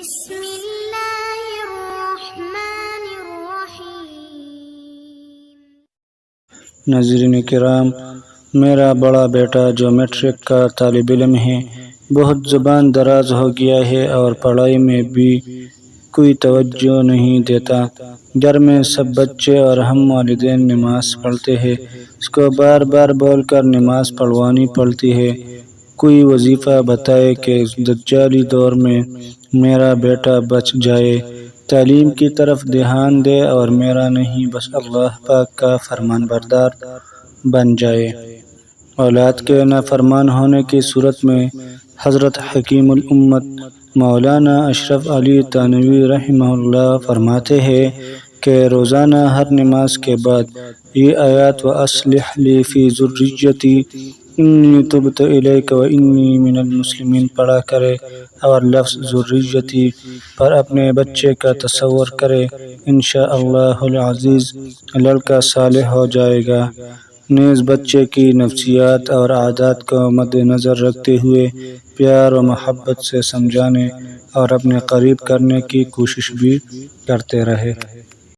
بسم اللہ الرحمن الرحیم۔ ناظرین کرام، میرا بڑا بیٹا جو میٹرک کا طالب علم ہے بہت زبان دراز ہو گیا ہے اور پڑھائی میں بھی کوئی توجہ نہیں دیتا۔ گھر میں سب بچے اور ہم والدین نماز پڑھتے ہیں، اس کو بار بار بول کر نماز پڑھوانی پڑتی ہے۔ کوئی وظیفہ بتائے کہ دجالی دور میں میرا بیٹا بچ جائے، تعلیم کی طرف دھیان دے اور میرا نہیں بس اللہ پاک کا فرمان بردار بن جائے۔ اولاد کے نافرمان ہونے کی صورت میں حضرت حکیم الامت مولانا اشرف علی تھانوی رحمہ اللہ فرماتے ہیں کہ روزانہ ہر نماز کے بعد یہ آیات وَأَصْلِحْ لِي فِي ذُرِّيَّتِي إِنِّي تُبْتُ إِلَيْكَ وَإِنِّي مِنَ الْمُسْلِمِينَ پڑھا کرے اور لفظ ذریتی پر اپنے بچے کا تصور کرے، انشاءاللہ العزیز لڑکا صالح ہو جائے گا۔ نیز بچے کی نفسیات اور عادات کو مد نظر رکھتے ہوئے پیار و محبت سے سمجھانے اور اپنے قریب کرنے کی کوشش بھی کرتے رہے۔